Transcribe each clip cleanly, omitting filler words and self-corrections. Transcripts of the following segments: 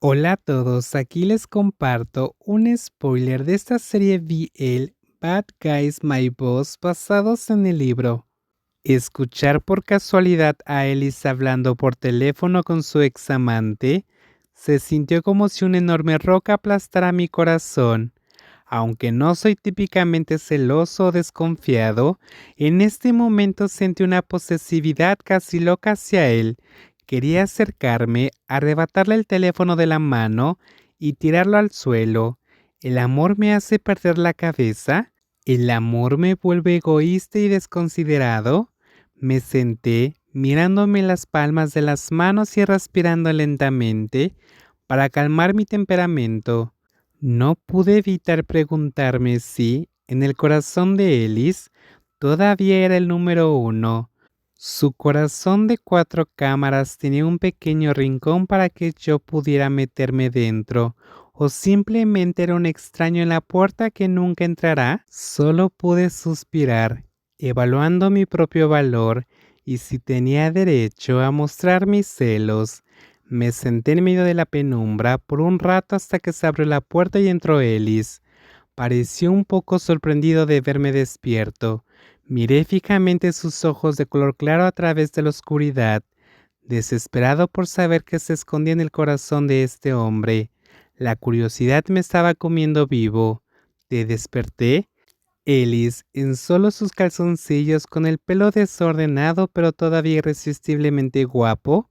Hola a todos, aquí les comparto un spoiler de esta serie BL Bad Guys My Boss basados en el libro. Escuchar por casualidad a Ellis hablando por teléfono con su ex amante se sintió como si una enorme roca aplastara mi corazón. Aunque no soy típicamente celoso o desconfiado, en este momento sentí una posesividad casi loca hacia él. Quería acercarme, arrebatarle el teléfono de la mano y tirarlo al suelo. ¿El amor me hace perder la cabeza? ¿El amor me vuelve egoísta y desconsiderado? Me senté, mirándome las palmas de las manos y respirando lentamente para calmar mi temperamento. No pude evitar preguntarme si, en el corazón de Ellis, todavía era el número uno. Su corazón de 4 cámaras tenía un pequeño rincón para que yo pudiera meterme dentro, o simplemente era un extraño en la puerta que nunca entrará. Solo pude suspirar, evaluando mi propio valor y si tenía derecho a mostrar mis celos. Me senté en medio de la penumbra por un rato hasta que se abrió la puerta y entró Ellis. Pareció un poco sorprendido de verme despierto. Miré fijamente sus ojos de color claro a través de la oscuridad, desesperado por saber qué se escondía en el corazón de este hombre. La curiosidad me estaba comiendo vivo. ¿Te desperté? Ellis, en solo sus calzoncillos, con el pelo desordenado pero todavía irresistiblemente guapo,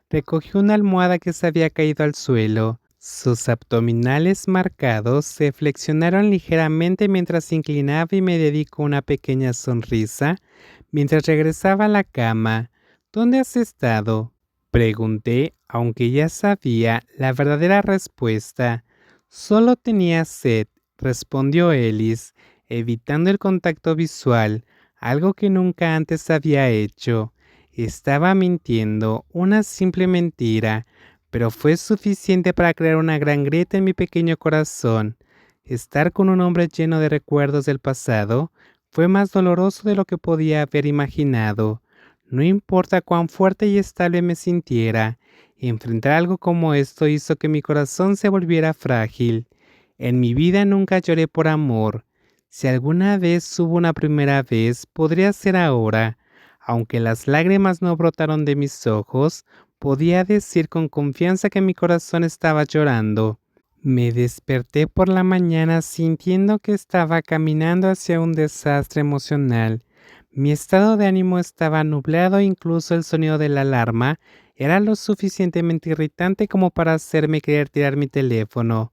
recogió una almohada que se había caído al suelo. Sus abdominales marcados se flexionaron ligeramente mientras se inclinaba y me dedicó una pequeña sonrisa mientras regresaba a la cama. ¿Dónde has estado? Pregunté, aunque ya sabía la verdadera respuesta. Solo tenía sed, respondió Ellis, evitando el contacto visual, algo que nunca antes había hecho. Estaba mintiendo, una simple mentira, pero fue suficiente para crear una gran grieta en mi pequeño corazón. Estar con un hombre lleno de recuerdos del pasado fue más doloroso de lo que podía haber imaginado. No importa cuán fuerte y estable me sintiera, enfrentar algo como esto hizo que mi corazón se volviera frágil. En mi vida nunca lloré por amor. Si alguna vez hubo una primera vez, podría ser ahora. Aunque las lágrimas no brotaron de mis ojos, podía decir con confianza que mi corazón estaba llorando. Me desperté por la mañana sintiendo que estaba caminando hacia un desastre emocional. Mi estado de ánimo estaba nublado e incluso el sonido de la alarma era lo suficientemente irritante como para hacerme querer tirar mi teléfono.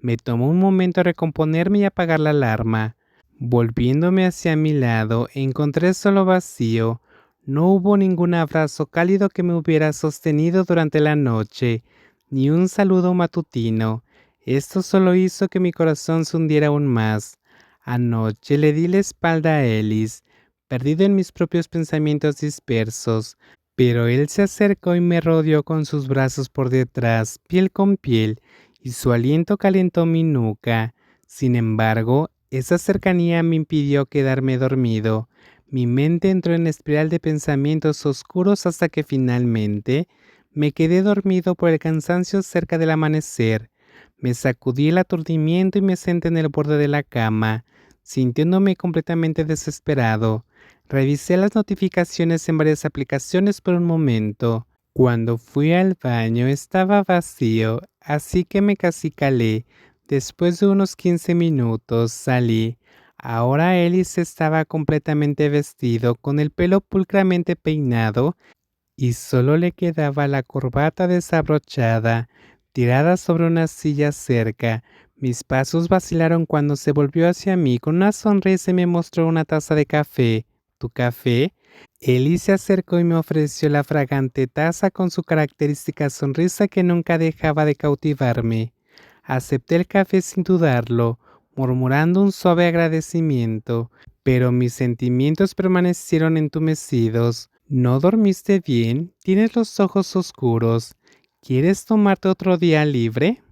Me tomó un momento recomponerme y apagar la alarma. Volviéndome hacia mi lado, encontré solo vacío. No hubo ningún abrazo cálido que me hubiera sostenido durante la noche, ni un saludo matutino. Esto solo hizo que mi corazón se hundiera aún más. Anoche le di la espalda a Ellis, perdido en mis propios pensamientos dispersos, pero él se acercó y me rodeó con sus brazos por detrás, piel con piel, y su aliento calentó mi nuca. Sin embargo, esa cercanía me impidió quedarme dormido. Mi mente entró en espiral de pensamientos oscuros hasta que finalmente me quedé dormido por el cansancio cerca del amanecer. Me sacudí el aturdimiento y me senté en el borde de la cama, sintiéndome completamente desesperado. Revisé las notificaciones en varias aplicaciones por un momento. Cuando fui al baño estaba vacío, así que me calé. Después de unos 15 minutos salí. Ahora Ellis estaba completamente vestido, con el pelo pulcramente peinado y solo le quedaba la corbata desabrochada, tirada sobre una silla cerca. Mis pasos vacilaron cuando se volvió hacia mí con una sonrisa y me mostró una taza de café. ¿Tu café? Ellie se acercó y me ofreció la fragante taza con su característica sonrisa que nunca dejaba de cautivarme. Acepté el café sin dudarlo, murmurando un suave agradecimiento, pero mis sentimientos permanecieron entumecidos. ¿No dormiste bien? Tienes los ojos oscuros. ¿Quieres tomarte otro día libre?